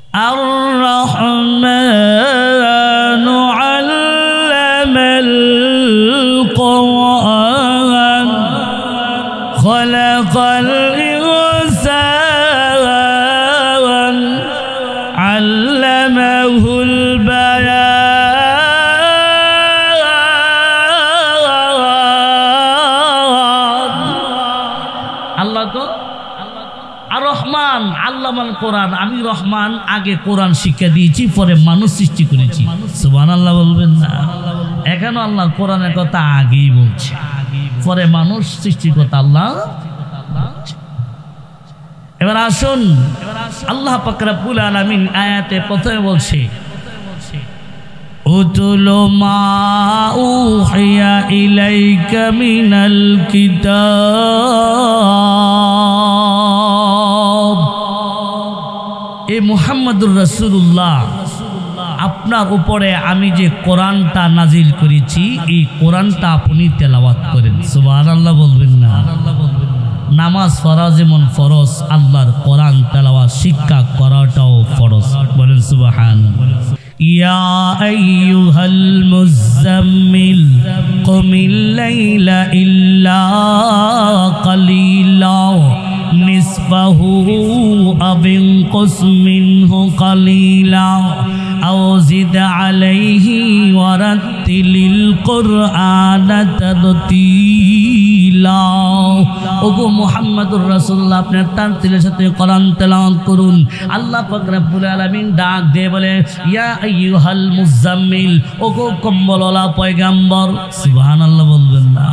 আর-রাহমানু আল্লামাল কুরআন খালাকাল ইনসান আল্লামাহুল বায়ান। আল্লাহ তো আর রহমান আল্লামাল কোরআন, আমি রহমান আগে কোরআন শিক্ষা দিয়েছি, পরে মানুষ সৃষ্টি করেছি। সুবহানাল্লাহ বলবেন না? এখানে আল্লাহ কোরআনের কথা আগেই বলছে, পরে মানুষ সৃষ্টির কথা আল্লাহ। এবার আসুন, আল্লাহ পাক রব্বুল আলামিন আয়াতে প্রথমে বলছে উতুলু মা উহিয়া ইলাইকা মিনাল কিতাব। এ মুহাম্মদুর রাসূলুল্লাহ, আপনার উপরে আমি যে কোরআনটা নাজিল করেছি এই কোরআনটা আপনি তেলাওয়াত করেন। সুবহানাল্লাহ বলবেন না? নামাজ পড়া যেমন ফরজ, আল্লাহর কোরআন তেলাওয়াত শিক্ষা করাটাও ফরজ। বলেন সুবহানাল্লাহ। ইয়া আইয়ুহাল মুযাম্মিল কুমিল লাইলা ইল্লা কালিলা নিসফাহু আও ইনকুস মিনহু কালিলা আও জিদ আলাইহি ওয়ারাত্তিলিল কুরআনা তারতিলা। ওগো মুহাম্মদুর রাসূলুল্লাহ, আপনার তারতিলের সাথে কোরআন তেলাওয়াত করুন। আল্লাহ পাক রব্বুল আলামিন ডাক দিয়ে বলে ইয়া আইয়ুহাল মুযাম্মিল, ওগো কম্বলওয়ালা পয়গম্বর। সুবহানাল্লাহ বলবেন না?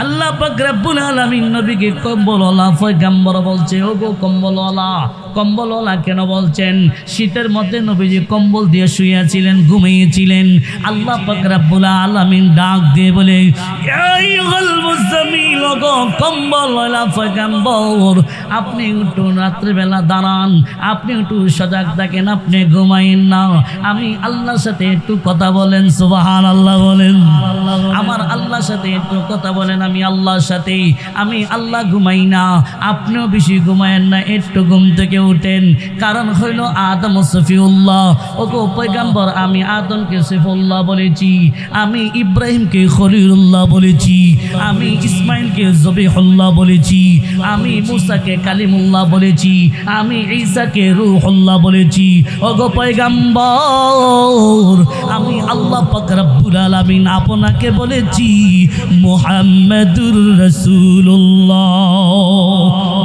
আল্লাহ পাক রব্বুল আলামিন নবীকে কম্বলওয়ালা পয়গম্বর বলছে। ওগো কম্বলওয়ালা, কম্বলওয়ালা কেন বলছেন? শীতের মধ্যে নবীজি কম্বল দিয়ে শুয়েছিলেন, ঘুমিয়েছিলেন। আল্লাহ পাক রব্বুল আলামিন ডাক দিয়ে বলে ইয়া আইয়ুহাল মুযাম্মিল, ওগো কম্বলওয়ালা পয়গম্বর, আপনি একটু রাত্রিবেলা দাঁড়ান, আপনি একটু সজাগ থাকেন, আপনি ঘুমাইন না। আমি আল্লাহর সাথে একটু কথা বলেন। সুবহানাল্লাহ বলেন? আমার আল্লাহর সাথে একটু কথা বলেন। আমি আল্লাহর সাথে, আমি আল্লাহ ঘুমাই না, আপনিও বেশি ঘুমায়েন না, একটু ঘুম থেকে উঠেন। কারণ হইল আদম সফিউল্লাহ। ওগো পয়গম্বর, আমি আদমকে সফিউল্লাহ বলেছি, আমি ইব্রাহিমকে খলিলুল্লাহ বলেছি, আমি ইসমাইলকে জবিহুল্লাহ বলেছি, আমি মুসাকে কালিমুল্লাহ বলেছি, আমি ঈসাকে রূহুল্লাহ বলেছি। ওগো পয়গম্বর, আমি আল্লাহ পাক রব্বুল আলামিন আপনাকে বলেছি মুহাম্মাদুর রাসূলুল্লাহ,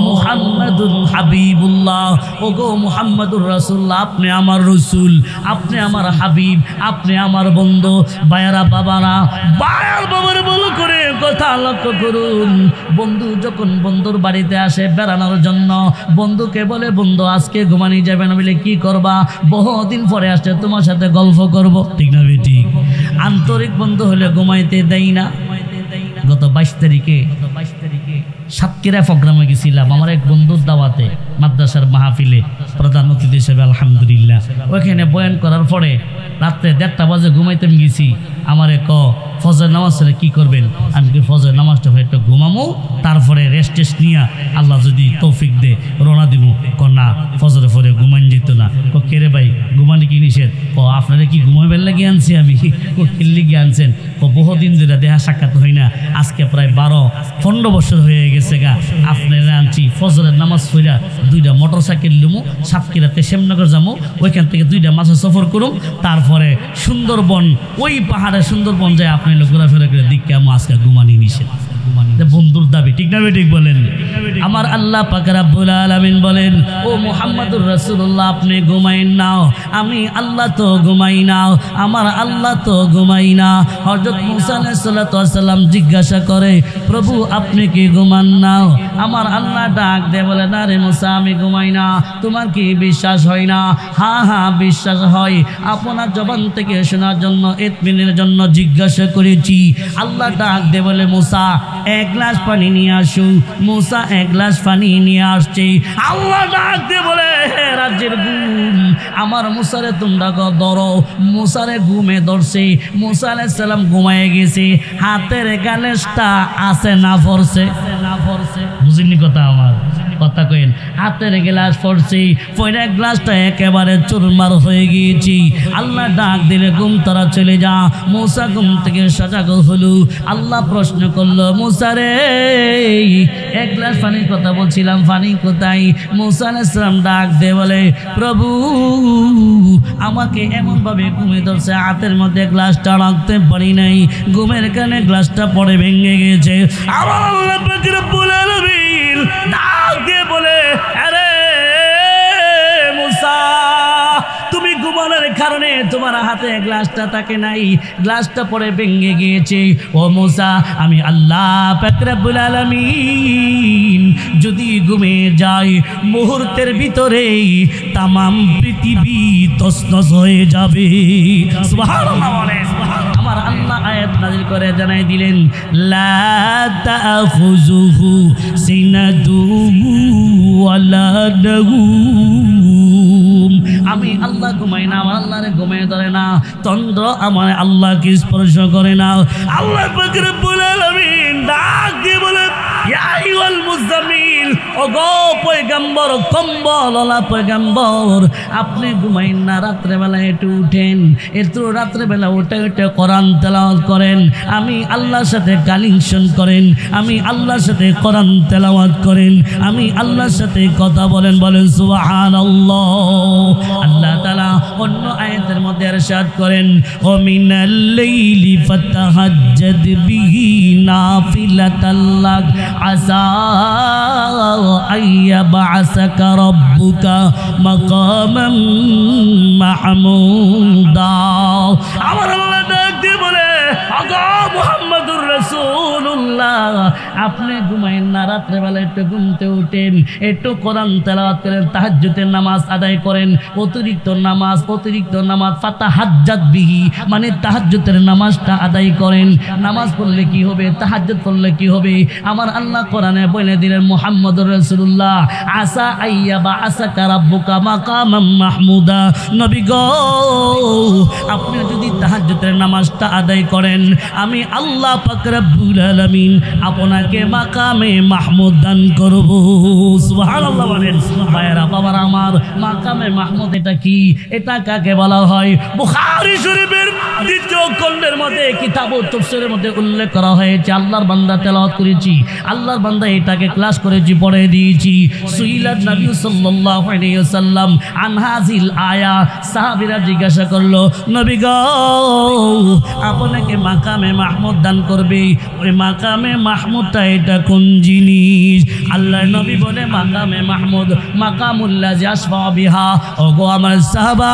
মুহাম্মাদুর হাবিবুল্লাহ। ওগো মুহাম্মাদুর রাসূলুল্লাহ, আপনি আমার রাসূল, আপনি আমার হাবিব, আপনি আমার বন্ধু। বায়ারা বাবারা, বায়ার বাবার বল করে কথা লক্ষ্য করুন। বন্ধু যখন বন্ধুর বাড়িতে আসে বেড়ানোর জন্য, বন্ধুকে বলে বন্ধু আজকে ঘুমানি যাবে না, বলে কি করবা? বহুদিন পরে আসছে, তোমার সাথে গল্প করব। ঠিক না ঠিক? আন্তরিক বন্ধু হলে ঘুমাইতে দেই না। গত 22 তারিখে সাতক্ষীরা প্রোগ্রামে গেছিলাম আমার এক বন্ধুর দাওয়াতে, মাদ্রাসার মাহফিলে প্রধান অতিথি হিসেবে। আলহামদুলিল্লাহ, ওইখানে বয়ান করার পরে রাত্রে 1:30 বাজে ঘুমাইতাম গেছি। আমারে ফজর নামাজ ছেড়ে কী করবেন? আমি কি ফজর নামাজটা একটু ঘুমামো, তারপরে রেস্ট টেস্ট নিয়ে আল্লাহ যদি তৌফিক দে রওনা দিব। না, ফজরে পরে ঘুমান যেত না। কেরে ভাই, ঘুমানি কি নিষেধ? আপনারা কি ঘুমাইবেন লাগিয়ে আনছি আমি? কিল্লি গিয়ে আনছেন? বহুদিন ধরে দেখা সাক্ষাৎ হয় না, আজকে প্রায় 12-15 বছর হয়ে গেছে গা। আপনারা আনছি ফজরের নামাজ পড়া 2টা মোটরসাইকেল লুমু, সাতক্ষীরাতে শ্যামনগর যাবো, ওইখান থেকে 2টা মাসে সফর করুম, তারপরে সুন্দরবন, ওই পাহাড়ে সুন্দরবন যায় আপনি ঘোরাফেরা করে দিকে আমি আজকে ঘুমানি নিষেধ। বন্ধুর দাবি, ঠিক না ঠিক বলেন? আমার আল্লাহ পাক রব্বুল আলামিন বলেন ও মুহাম্মদুর রাসূলুল্লাহ, আপনি ঘুমাইন না, আমি আল্লাহ তো ঘুমাই না, আমার আল্লাহ তো ঘুমাই না। হযরত মুসা আলাইহিস সালাতু ওয়াস সালাম জিজ্ঞাসা করে, প্রভু আপনি কি ঘুমান না? আমার আল্লাহ ডাক দিয়ে বলে, না রে মুসা, আমি ঘুমাই না। তোমার কি বিশ্বাস হয় না? হ্যাঁ হ্যাঁ বিশ্বাস হয়, আপনার জবান থেকে শোনার জন্য ইতমিনের জন্য জিজ্ঞাসা করেছি। আল্লাহ ডাক দিয়ে বলে, মুসা 1 গ্লাস পানি নিয়ে আসো। মুসা 1 গ্লাস পানি নিয়ে আসছে। আল্লাহ ডাক দিয়ে বলে, হে রাজ্যের ঘুম, আমার মুসারে তোমরা ধরো। মুসারে ঘুমে ধরছে। মুসা আলাইহিস সালাম ঘুমায় গেছে, হাতের গ্লাসটা আছে না পড়ছে? বুঝিনি কথা আমার? কথা কইন। হাতের গ্লাস পড়ছি, পয়রা গ্লাসটা একেবারে চুরমার হয়ে গিয়েছি। আল্লাহ ডাক দিলে ঘুম তারা চলে যা। মূসা ঘুম থেকে সজাগ হলো। আল্লাহ প্রশ্ন করলো, মূসা রে এক গ্লাস পানির কথা বলছিলাম, পানি কোথায়? মূসা আলাইহিস সালাম ডাক দিয়ে বলে, প্রভু আমাকে এমনভাবে ঘুমে ধরছে, হাতের মধ্যে গ্লাসটা রাখতে পারি নাই, ঘুমের কারণে গ্লাসটা পড়ে ভেঙে গেছে। আমার আল্লাহ পাক রব্বুল আলামিন ডাক দিয়ে বলে, আরে মূসা তুমি ঘুমানোর কারণে তোমার হাতে গ্লাসটা থাকে নাই, গ্লাসটা পরে ভেঙে গিয়েছে। ও মূসা আমি আল্লাহ পাক রব্বুল আলামিন যদি ঘুমে যাই মুহূর্তের ভিতরেই তামাম পৃথিবী তছনছ হয়ে যাবে। সুবহানাল্লাহ বলেন। আমার আল্লাহ আয়াত নাযিল করে জানাই দিলেন, লা তাখুযুহু সিনাতুহু ওয়ালা নাগুম। আমি আল্লাহ ঘুমাই না, আমার আল্লাহরে ঘুমিয়ে ধরে না, তন্দ্র আমার আল্লাহকে স্পর্শ করে না। আল্লাহ পাক রব্বুল আলামিন ডাক দিয়ে বলে, ইয়া আইয়ুহাল মুযাম্মিল, ওগো পয়গম্বর, কম্বলওয়ালা পয়গম্বর, আপনি ঘুমাইন না, রাত্রেবেলা একটু উঠেন, একটু রাত্রেবেলা উঠে উঠে কোরআন তেলাওয়াত করেন, আমি আল্লাহর সাথে কানেকশন করেন, আমি আল্লাহর সাথে কোরআন তেলাওয়াত করেন, আমি আল্লাহর সাথে কথা বলেন। বলেন সুবহানাল্লাহ। আল্লাহ তাআলা অন্য আয়াতের মধ্যে ইরশাদ করেন, ও মিনাল লাইলি ফাতাহাজ্জাদ বিহি নাফিলাতাল লাক আসা আইয়াবআসাকা রাব্বুকা মাকামান মাহমুদা। আমার আল্লাহ ডাক দিয়ে বলে, আগো মুহাম্মদুর রাসূলুল্লাহ, আপনি ঘুমাইন না, রাত্রেবেলা একটু ঘুমতে উঠেন, একটু কোরআন তেলাওয়াত করেন, তাহাজ্জুদের নামাজ আদায় করেন, অতিরিক্ত নামাজ ফাতাহাজ্জাদ বিহি মানে তাহাজ্জুদের নামাজটা আদায় করেন। নামাজ পড়লে কি হবে, তাহাজ্জুদ পড়লে কি হবে? আমার আল্লাহ কোরআনে বলে দিলেন, মুহাম্মদুর রাসূলুল্লাহ আসা আইয়াবা আসাকা রাব্বুকা মাকামাম মাহমুদা। নবী গো, আপনি যদি তাহাজ্জুদের নামাজটা আদায় করেন, আমি আল্লাহ পাক রব্বুল আলামিন আপনাকে মাকামে মাহমুদ দান করব। সুবহানাল্লাহ বলেন। ভাইরা বাবারা আমার, মাকামে মাহমুদ এটা কি? এটা কাকে বলা হয়? বুখারী শরীফের দ্বিতীয় খণ্ডের মধ্যে কিতাবুত তাফসীরের মধ্যে উল্লেখ করা হয়েছে। আল্লাহর বান্দা তেলাওয়াত করেছি, আল্লাহর বান্দা এটাকে ক্লাস করেছি, পড়ে দিয়েছি। সুইলাত নবী সাল্লাল্লাহু আলাইহি ওয়াসাল্লাম আন হাযিল আয়া, সাহাবীরা জিজ্ঞাসা করলো, নবী গো আপনাকে মাকামে মাহমুদ দান করবে, ওই মাকামে মাহমুদটা এটা কোন জিনিস? আল্লাহর নবী বলে, মাকামে মাহমুদ মাকামুল্লাযী আশফা বিহা। ওগো আমার সাহাবা,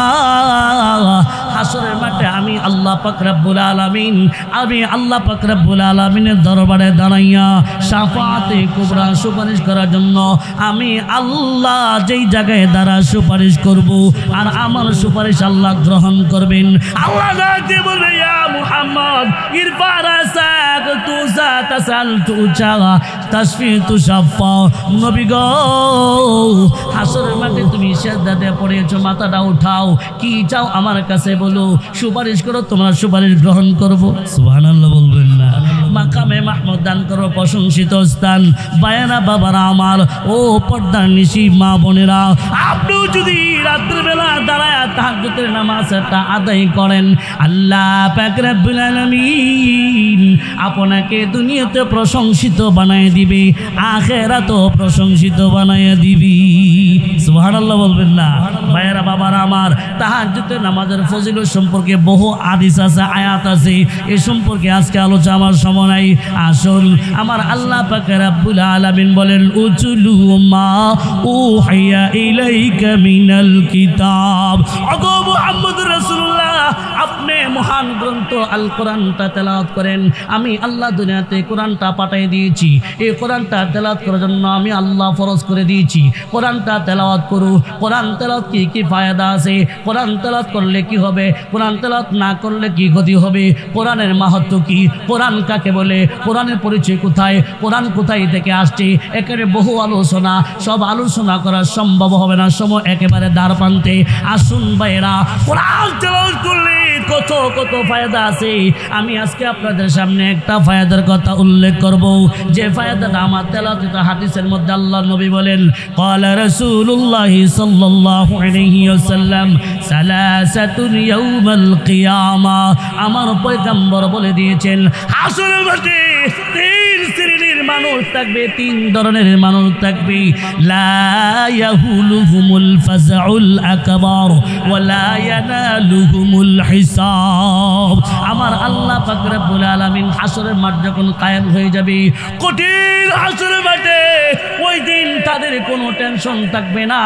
হাসরের মাঠে আমি আল্লাহ পাক রব্বুল আলামিন, আমি আল্লাহ পাক রব্বুল আলামিনের দরবারে দাঁড়াইয়া শাফাআতে কুবরা সুপারিশ করার জন্য আমি আল্লাহ যেই জায়গায় দাঁড়া সুপারিশ করব, আর আমার সুপারিশ আল্লাহ গ্রহণ করবেন। আল্লাহ ডাকতে বলে, ইয়া মুহাম্মদ ইরফা রাসাক তুসা তাসাল তুচা তাশফি তুশাফা। নবী গো, হাসরের মাঠে তুমি সিজদাতে পড়েছো, মাথাটা উঠাও, কি চাও আমার কাছে বলো, সুপারিশ করো, তোমার সুপারিশ গ্রহণ করব। সুবহানাল্লাহ বলবেন না? মাকামে মাহমুদ দান করো, প্রশংসিত স্থান। বায়ানা বাবারা আমার, ও পর্দার নিশি মা বোনেরা, আপনিও যদি রাত্রিবেলা দাঁড়ায় তাহাজ্জুদের নামাজটা আদায় করেন, আল্লাহ পাক রব্বুল আলামিন আপনাকে দুনিয়াতে প্রশংসিত বানায় দিবে, আখিরাতেও প্রশংসিত বানায় দিবি। সুবহানাল্লাহ বলবেন না? ভাইয়েরা বাবারা আমার, তাহাজ্জুদের নামাজের ফজিলত সম্পর্কে বহু হাদিস আছে, আয়াত আছে, এ সম্পর্কে আজকে আলোচনা আমার সময় নাই। আসল আমার আল্লাহ পাক রব্বুল আলামিন বলেন, উতুলু মা উহিয়া ইলাইকা মিনাল কিতাব। ওগো মুহাম্মদুর রাসূলুল্লাহ, আপনি মহান গ্রন্থ আল কোরআনটা তেলাওয়াত করেন। আমি আল্লাহ দুনিয়াতে কোরআনটা পাঠিয়ে দিয়েছি, এই কোরআনটা তেলাওয়াত করার জন্য আমি আল্লাহ ফরজ করে দিয়েছি। কোরআনটা তেলাওয়াত করু। কোরআন তেলাওয়াত কি ফায়দা আছে? কোরআন তেলাওয়াত করলে কি হবে? কোরআন তেলাওয়াত না করলে কি ক্ষতি হবে? কোরআনের মাহাত্ম্য কি? কোরআন কাকে বলে? কোরআনের পরিচয় কোথায়? কোরআন কোথায় থেকে আসছে? এখানে বহু আলোচনা, সব আলোচনা করা সম্ভব হবে না, সময় একেবারে দ্বার প্রান্তে। আসুন ভাইরা, কোরআন তেলাওয়াত করলে কত কত ফায়দা আছে। আমি আজকে আপনাদের সামনে একটা ফায়দার কথা উল্লেখ করব, যে ফায়দাটা আমার তেলাওয়াত হাদিসের মধ্যে আল্লাহ নবী বলেন, ক্বালা রাসূলুল্লাহ সাল্লাল্লাহু আলাইহি ওয়াসাল্লাম সালাসাতুন ইয়াউমাল কিয়ামা। আমার পয়গম্বর বলে দিয়েছেন, হাসরের মাঠে তিন শ্রেণীর মানুষ থাকবে, তিন ধরনের মানুষ থাকবে। লা ইয়াহুলুহুমুল ফাজউল আকবার ওয়া লা ইয়ানালুহুমুল হিসাব। আমার আল্লাহ পাক রব্বুল আলামিন হাসরের মাঠ যখন কায়েম হয়ে যাবে, কঠিন হাসরের মাঠে, ওই দিন তাদের কোনো টেনশন থাকবে না,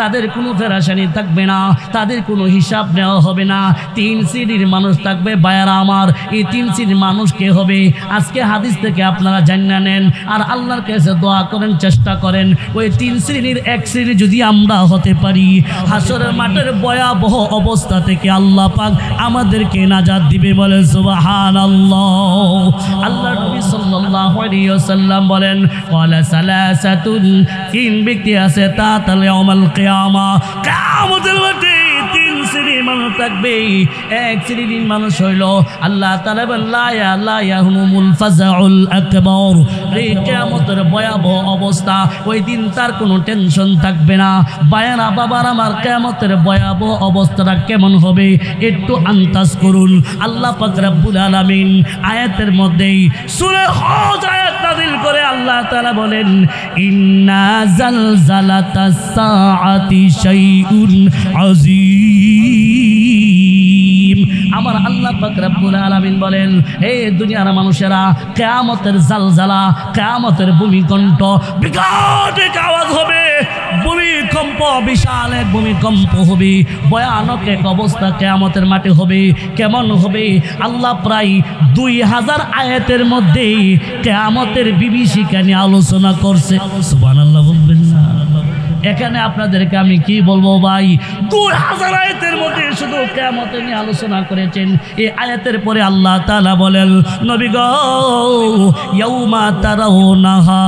তাদের কোনো পেরেশানি থাকবে না, তাদের কোনো হিসাব নেওয়া হবে না। তিন শ্রেণীর মানুষ থাকবে বায়ারা আমার। এই তিন শ্রেণীর মানুষ কে হবে? আজকে হাদিস থেকে আপনারা জানিয়ে নেন আর আল্লাহর কাছে দোয়া করেন, চেষ্টা করেন ওই তিন শ্রেণীর এক শ্রেণী যদি আমরা হতে পারি, হাসরের মাঠের ভয়াবহ অবস্থা থেকে আল্লাহ পাক আমাদেরকে নাজাত দিবে। বলে সুবহানাল্লাহ। আল্লাহ নবী সাল্লাল্লাহু আলাইহি ওয়াসাল্লাম বলেন, ক্বালা সালাসাতুন, তিন ব্যক্তি আছে তাতাল ইয়াউমাল কিয়ামা, কিয়ামতের মাঠে তিন শ্রেণীর মানুষ থাকবে। এক শ্রেণীর মানুষ হইল আল্লাহ তাআলা বলেন, লা ইয়াহুমুল ফাজউল আকবার। এই কিয়ামতের ভয়াবহ অবস্থা, ওই দিন তার কোনো টেনশন থাকবে না। বায়ারা বাবার আমার, কিয়ামতের ভয়াবহ অবস্থাটা কেমন হবে একটু আন্দাজ করুন। আল্লাহ পাক রব্বুল আলামিন আয়াতের মধ্যেই সূরা হজ আয়াত নাযিল করে আল্লাহ তাআলা বলেন, ইন্না জালজালাতাস সাআতি শাইউন আযীম। আমার আল্লাহ পাক রব্বুল আলামিন বলেন, হে দুনিয়ার মানুষেরা, কিয়ামতের জালজালা, কিয়ামতের ভূমিকম্প, বিকট এক আওয়াজ হবে, ভূমিকম্প, বিশাল এক ভূমিকম্প হবে, ভয়ানক এক অবস্থা কিয়ামতের মাঠে হবে। কেমন হবে? আল্লাহ প্রায় 2000 আয়াতের মধ্যে কিয়ামতের বিভীষিকা নিয়ে আলোচনা করছে। সুবহানাল্লাহ বলবেন না? এখানে আপনাদেরকে আমি কি বলবো ভাই, 2000 আয়াতের মধ্যে শুধু কিয়ামত নিয়ে আলোচনা করেছেন। এই আয়াতের পরে আল্লাহ তাআলা বলেন, নবী গো, ইয়াউমা তারাউনাহা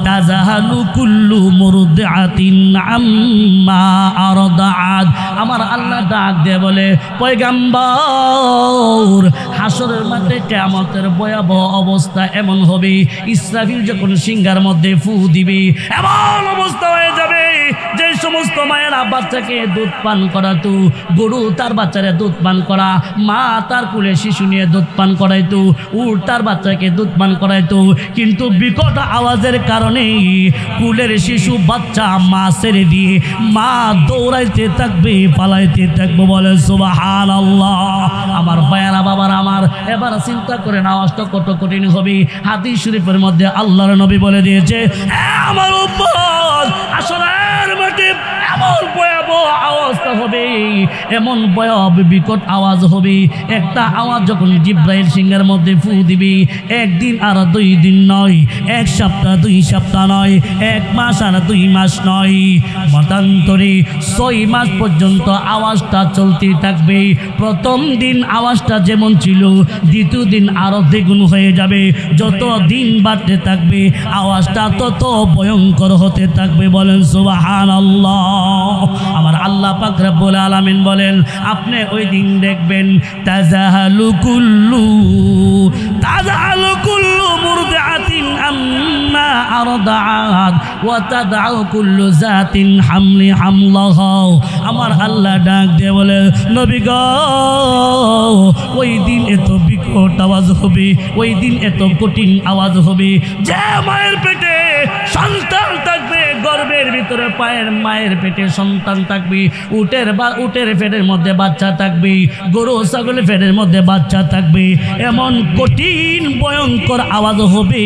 তাজাহালু কুল্লু মুরদিআতিন আম্মা আরদাআত। আমার আল্লাহ ডাক দিয়ে বলে, পয়গম্বর, হাসরের মাঠে কিয়ামতের ভয়াবহ অবস্থা এমন হবে, ইসরাফিল যখন সিংহার মধ্যে ফু দিবে, এমন অবস্থা হয়ে যাবে যে সমস্ত মায়েরা বাচ্চাকে দুধ পান করাতো, গরু তার বাচ্চারে দুধ পান করা, মা তার কুলে শিশু নিয়ে দুধ পান করাইতো, উট তার বাচ্চাকে দুধ পান করাইতো, কিন্তু বিকট আওয়াজের কারণে কুলের শিশু বাচ্চা মা ছেড়ে দিয়ে মা দৌড়াইতে থাকবে, পালাইতে থাকবে। বলে সুবহানাল্লাহ। আমার ভাইয়েরা বাবার আমার, এবার চিন্তা করেন আওয়াজটা কত কঠিন হবে। হাদিস শরীফের মধ্যে আল্লাহর নবী বলে দিয়েছে, আমার উম্মত, আসরের মাঠে এমন ভয়াবহ অবস্থা হবে, এমন ভয়াবহ বিকট আওয়াজ হবে। একটা আওয়াজ যখন জিব্রাইল সিংহের মধ্যে ফু দিবে, একদিন আর 2 দিন নয়, 1 সপ্তাহ 2 সপ্তাহ নয়, 1 মাস আর 2 মাস নয়, মতান্তরে 6 মাস পর্যন্ত আওয়াজটা চলতে থাকবে। প্রথম দিন আওয়াজটা যেমন ছিল, দ্বিতীয় দিন আরো দ্বিগুণ হয়ে যাবে। যত দিন বাড়তে থাকবে আওয়াজটা তত ভয়ঙ্কর হতে থাকবে। বলেন সুবহানাল্লাহ। আমার আল্লাহ পাক রব্বুল আলামিন বলেন, আপনি ওই দিন দেখবেন তাজাহালু কুল্লু মুরদিআতিন আম্মা আরদাআত ওয়া তাদউ কুল্লু যাতিন হামলি হামলাহা। আমার আল্লাহ ডাক দিয়ে বলে, নবী গো, ওই দিন এত বিকট আওয়াজ হবে, ওই দিন এত কঠিন আওয়াজ হবে, যে মায়ের পেটে সন্তান থাকবে, গর্ভের ভিতরে মায়ের পেটে সন্তান থাকবে, উটের পেটের মধ্যে বাচ্চা থাকবে, গরু ছাগলের পেটের মধ্যে বাচ্চা থাকবে, এমন কঠিন ভয়ঙ্কর আওয়াজ হবে।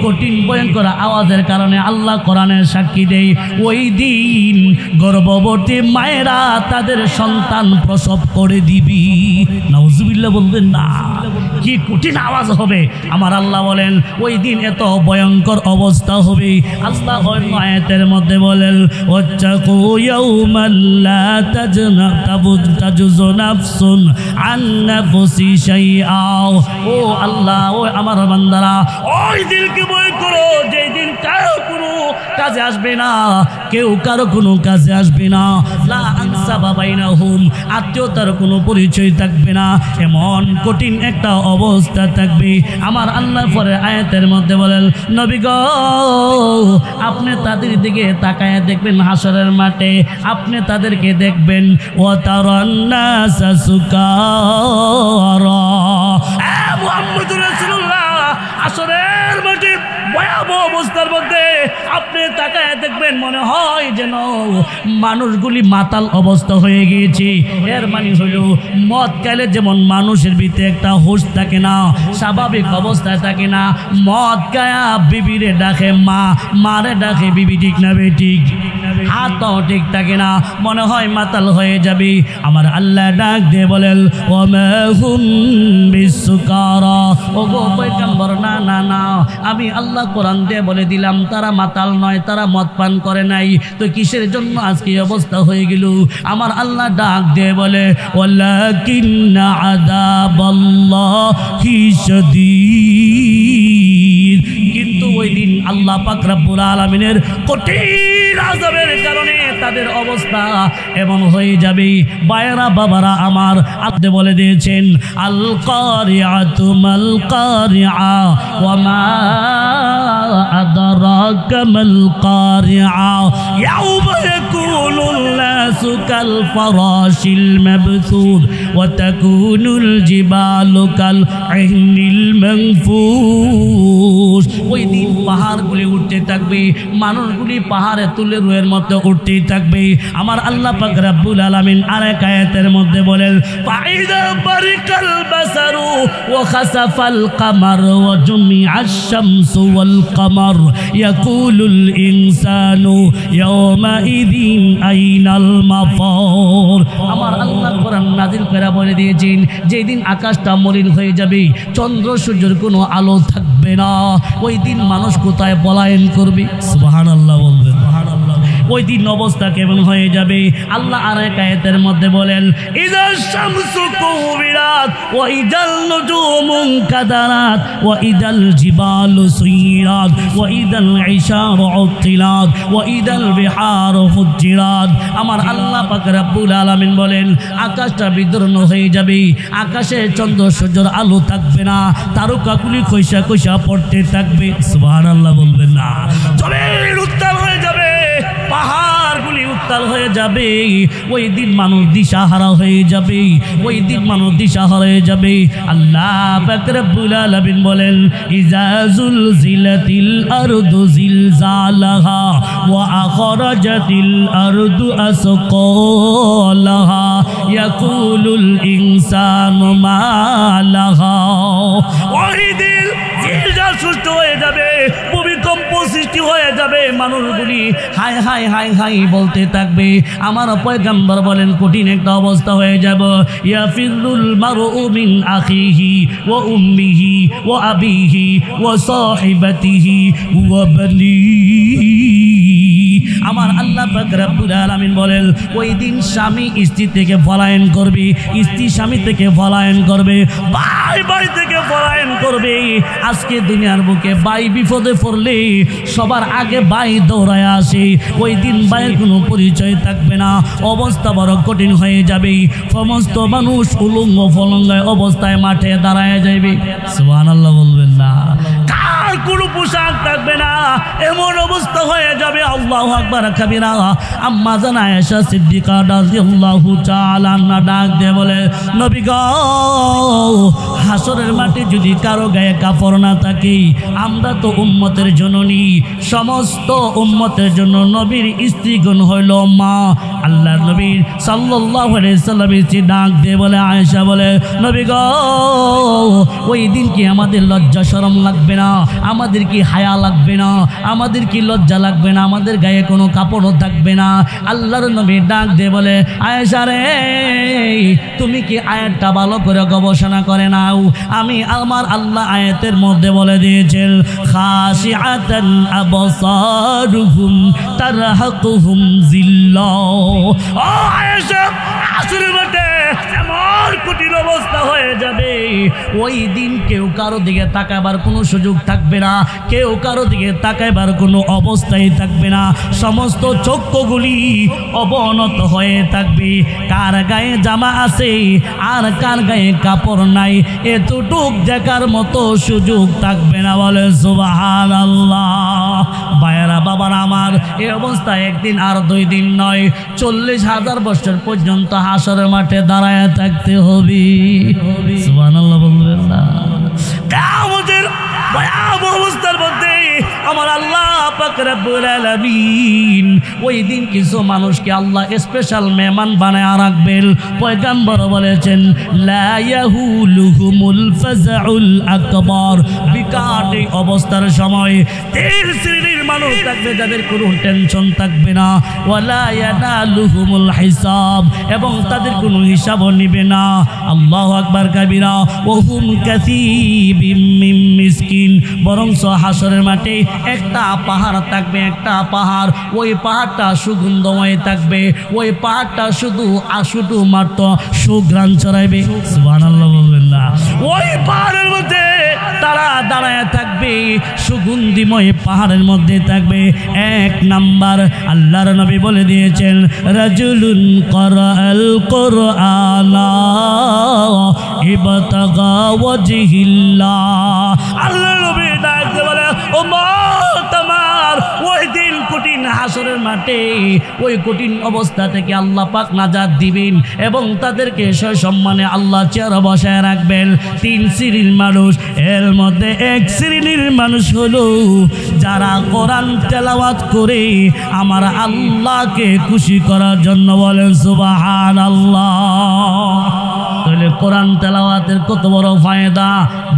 কঠিন ভয়ঙ্কর আওয়াজের কারণে আল্লাহ কোরআনের সাক্ষী দেয়, ওই দিন গর্ভবতী মায়েরা তাদের সন্তান প্রসব করে দিবি। নাউজুবিল্লাহ বলবেন না? কি কঠিন আওয়াজ হবে। আমার আল্লাহ বলেন, ওই দিন এত ভয়ঙ্কর অবস্থা হবে। আল্লাহ অন্য আয়াতের মধ্যে বলেন, ওয়াত্তাকু ইয়াউমান লা তাজজু নাফসুন আন নাফসি শাইআ। ও আল্লাহ, ও আমার বান্দারা, ওই দিনকে ভয় করো, যেই দিন কারো কোনো কাজে আসবে না, কেউ কারো কোনো কাজে আসবে না। লা আনসাবা বাইনাহুম, আত্মীয়তার কোনো পরিচয় থাকবে না। এমন কঠিন একটা অবস্থা থাকবে। আমার আল্লাহ পরে আয়াতের মধ্যে বলেন, নবী গো আপনি তাদের দিকে তাকায় দেখবেন হাসরের মাঠে, আপনি তাদেরকে দেখবেন ওয়া তারান্নাসা সুকারা। মুহাম্মদুর রাসূলুল্লাহ হাসরের মাঠে ভয়াবহ অবস্থার মধ্যে আপনি তাকায় দেখবেন মনে হয় যেন মানুষগুলি মাতাল অবস্থা হয়ে গিয়েছে। এর মানে হলো মদ খেলে যেমন মানুষের ভিতরে একটা হুঁশ থাকে না, স্বাভাবিক অবস্থায় থাকে না, মদ গায়া বিবিরে ডাকে মা, মারে ডাকে বিবি, ঠিক না বেঠিক? হাত পাও ঠিক থাকে না, মনে হয় মাতাল হয়ে যাবে। আমার আল্লাহ ডাক দিয়ে বলেন ওমা হুম বিসুকারা, ওগো পয়গম্বর না না না, আমি আল্লাহ কোরআন দিয়ে বলে দিলাম তারা মাতাল নয়, তারা মদ পান করে নাই, তো কিসের জন্য আজকে অবস্থা হয়ে গেল? আমার আল্লাহ ডাক দিয়ে বলে ওয়ালাকিন্না আযাবাল্লাহি শাদীদ, কিন্তু ওই দিন আল্লাহ পাক রব্বুল আলামিনের কঠিন আযাবের কারণে তাদের অবস্থা এমন হয়ে যাবে। বায়রা বাবারা আমার আপনি বলে দিয়েছেন আল কারিআতু মাল কারিআ ওয়া মা আদরাকা মাল কারিআ ইয়াউমা ইয়াকুনুন নাসু কাল ফারাশিল মাবসুদ ওয়া তাকুনুল জিবালু কাল ইহনিল মানফুস। ওই দিন পাহাড়গুলি উঠতে থাকবে, মানুষগুলি পাহাড়ে তুলে রুয়ের মতো উঠতেই থাকবে। আমার আল্লাহ পাক রব্বুল আলামিন আরেক আয়াতের মধ্যে বলেন ফাইদা বারিকাল বাসারু ওয়া খাসাফাল কামার ওয়া জুমিআশ শামসু ওয়াল কামার ইয়াকুলুল ইনসানু ইয়াওমা ইযিন আইনাল মাফার। আমার আল্লাহ কোরআন নাযিল করে বলে দিয়েছেন যেদিন আকাশটা মলিন হয়ে যাবে, চন্দ্র সূর্যের কোনো আলো থাকবে না, ওই দিন মানুষ কোথায় পলায়ন করবে? সুবহানাল্লাহ বলবেন। ওই দিন অবস্থা কেমন হয়ে যাবে? আল্লাহ আরেক আয়াতের মধ্যে বলেন ইযা শামসু কুবিরাত ওয়া ইদাল নুজুমু কাদারাত ওয়া ইদাল জিবালু সুইরাত ওয়া ইদাল ইশারু উতিলাত ওয়া ইদাল বিহারু ফুজিরাত। আমার আল্লাহ পাক রব্বুল আলামিন বলেন আকাশটা বিদীর্ণ হয়ে যাবে, আকাশে চন্দ্র সূর্যের আলো থাকবে না, তারকাগুলি খৈসা খৈসা পড়তে থাকবে। সুবহানাল্লাহ বলবেন না? জমিন উত্তাল হয়ে যাবে, পাহাড়গুলি উত্তাল হয়ে যাবে। ওই দিন মানুষ দিশাহারা হয়ে যাবে, ওই দিন মানুষ দিশাহারা হয়ে যাবে। আল্লাহ পাক রব্বুল আলামিন বলেন ইযা যুলজিলাতিল আরদু জিলজালাহা ওয়া আখরাজাতিল আরদু আসকালাহা ইয়াকুলুল ইনসানু মা লাহা। ওই দিন জিলজাল সৃষ্টি হয়ে যাবে, ভূমিকম্প সৃষ্টি হয়ে যাবে, মানুষগুলি হাই হাই হাই হাই বলতে থাকবে। আমার পয়গম্বর বলেন কঠিন একটা অবস্থা হয়ে যাব। ইয়াফিরুল মারউ মিন আখিহি ওয়া উম্মিহি ওয়া আবিহি ওয়া সাহিবাতিহি ওয়া বানিহি। আমার আল্লাহ পাক রব্বুল আলামিন বলেন ওই দিন স্বামী স্ত্রী থেকে পলায়ন করবে, স্ত্রী স্বামী থেকে পলায়ন করবে, ভাই ভাই থেকে পলায়ন করবে। আজকে দুনিয়ার বুকে ভাই বিপদে পড়লে সবার আগে ভাই দৌড়ায় আসে। ওই দিন ভাইয়ের কোনো পরিচয় থাকবে না, অবস্থা বড় কঠিন হয়ে যাবে। সমস্ত মানুষ উলঙ্গ ফলঙ্গায় অবস্থায় মাঠে দাঁড়ায় যাবে। সুবহানাল্লাহ বলবেন না? কার কোনো পোশাক থাকবে না, এমন অবস্থা হয়ে যাবে। আল্লাহু আকবার কাবীরা। আম্মা জান আয়েশা সিদ্দিকা রাদিয়াল্লাহু তাআলা আনহা ডাক দিয়ে বলে নবী গো হাসরের মাঠে যদি কারো গায়ে কাপড় না থাকে, আমরা তো উম্মতের জননী, সমস্ত উম্মতের জন্য নবীর স্ত্রীগণ হইল মা। আল্লাহর নবী সাল্লাল্লাহু আলাইহি সাল্লাম ডাক দিয়ে বলে আয়েশা বলে নবী গো ওই দিন কি আমাদের লজ্জা শরম লাগবে না? আমাদের কি হায়া লাগবে না? আমাদের কি লজ্জা লাগবে না? আমাদের গায়ে কোনো কাপড়ও থাকবে না? আল্লাহর নবী ডাক দিয়ে বলে আয়েশা রে তুমি কি আয়াতটা ভালো করে গবেষণা করে নাও? আমি আমার আল্লাহ আয়াতের মধ্যে বলে দিয়েছেন খাশিআতান আবসারুহুম তারহাকুহুম জিল্লাহ। ও আয়েশা আসরের মাঠে এমন কঠিন অবস্থা হয়ে যাবে, ওই দিন কেউ কারো দিকে তাকাবার কোনো সুযোগ থাকবে না, কেউ কারো দিকে তাকাবার কোনো অবস্থাই থাকবে না। সমস্ত চক্ষুগুলি অবনত হয়ে থাকবে। কার গায়ে জামা আছে আর কার গায়ে কাপড় নাই, এতটুক দেখার মতো সুযোগ থাকবে না। বলে সুবহানাল্লাহ। ভাইয়েরা বাবার আমার, এই অবস্থা একদিন আর 2 দিন নয়, 40,000 বছর পর্যন্ত হাসরের মাঠে দাঁড়ায় থাকতে হবে। সুবহানাল্লাহ বলবেন না? কিয়ামতের ভয়াবহ অবস্থার মধ্যে আমার আল্লাহ পাক রব্বুল আলামিন ওই দিন কিছু মানুষকে আল্লাহ স্পেশাল মেহমান বানায় রাখবেন। পয়গম্বর বলেছেন, লা ইয়াহুলুহুমুল ফাযাউল আকবার। বিকট এই অবস্থার সময় 3 শ্রেণীর মানুষ থাকবে যাদের কোনো টেনশন থাকবে না, ওয়ালা ইয়ানালুহুমুল হিসাব, এবং তাদের কোনো হিসাবও নিবে না। আল্লাহু আকবার কাবীরা। ওহুম কাসীবিম মিন মিসকিন। বরং হাসরের মাঠে একটা পাহাড় থাকবে, একটা পাহাড়, ওই পাহাড়টা সুগন্ধময় থাকবে, ওই পাহাড়টা শুধু মাত্র সুঘ্রাণ ছড়াইবে। সুবহানাল্লাহ বলবেন না? ওই পাহাড়ের মধ্যে তারা দাঁড়ায় থাকবে, সুগন্ধিময় পাহাড়ের মধ্যে থাকবে। 1 নাম্বার আল্লাহর নবী বলে দিয়েছেন, রাজুলুন ক্বারাআল কুরআনা ইবতাগা ওয়াজহিল্লাহ। আল্লাহর নবী ডাকতে বলে, ও উম্মত আমার, ওই দিন কঠিন হাসরের মাঠে ওই কঠিন অবস্থা থেকে আল্লাহ পাক নাজাত দিবেন এবং তাদেরকে সম্মানে আল্লাহ চেয়ারে বসায় রাখবেন। 3 শ্রেণীর মানুষ, এর মধ্যে 1 শ্রেণীর মানুষ হলো যারা কোরআন তেলাওয়াত করে আমার আল্লাহকে খুশি করার জন্য। বলেন সুবহানাল্লাহ। তাহলে কোরআন তেলাওয়াতের কত বড় ফায়দা।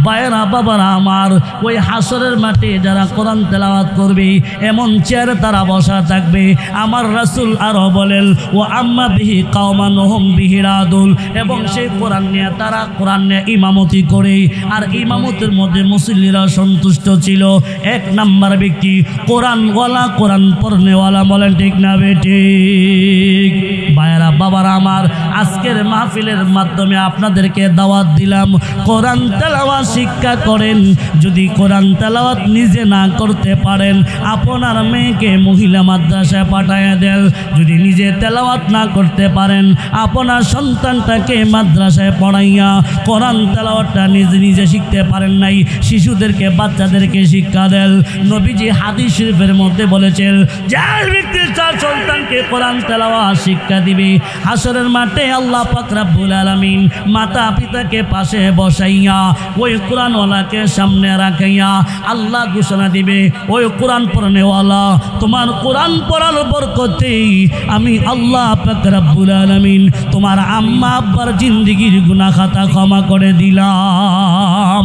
ভাইয়েরা বাবারা আমার, ওই হাসরের মাঠে যারা কোরআন তেলাওয়াত করবে এমন চেয়ারে তারা বসা থাকবে। আমার রাসূল আরো বলেন, ও আম্মা বিহি কাওমান হুম বিহি রাদুল, এবং সেই কোরআন নিয়ে তারা কোরআন নিয়ে ইমামতি করে, আর ইমামতের মধ্যে মুসল্লিরা সন্তুষ্ট ছিল। 1 নাম্বার ব্যক্তি কোরআনওয়ালা, কোরআন পড়নেওয়ালা। বলেন ঠিক না বেঠিক? ভাইয়েরা বাবারা আমার, আজকের মাহফিলের মাধ্যমে আপনাদেরকে দাওয়াত দিলাম, কোরআন তেলাওয়াত শিক্ষা করেন। যদি কোরআন তেলাওয়াত নিজে না করতে পারেন, আপনার মেয়েকে মহিলা মাদ্রাসায় পাঠায় দেন। যদি নিজে তেলাওয়াত না করতে পারেন, আপনার সন্তানটাকে মাদ্রাসায় পড়াইয়া কোরআন তেলাওয়াতটা নিজে শিখতে পারেন নাই, শিশুদেরকে, বাচ্চাদেরকে শিক্ষা দেন। নবীজি হাদিস শরীফের মধ্যে বলেছেন, যার ব্যক্তি তার সন্তানকে কোরআন তেলাওয়াত শিক্ষা দিবে, হাসরের মাঠে আল্লাহ পাক রব্বুল আলামিন মাতা পিতাকে পাশে বসাইয়া ওই কোরআনওয়ালাকে সামনে রাখাইয়া আল্লাহ ঘোষণা দিবে, ওই কোরআন পড়নেওয়ালা, তোমার কোরআন পড়ার বরকতে আমি আল্লাহ পাক রব্বুল আলামিন তোমার আম্মা আব্বার জিন্দেগির গুনাহ খাতা ক্ষমা করে দিলাম।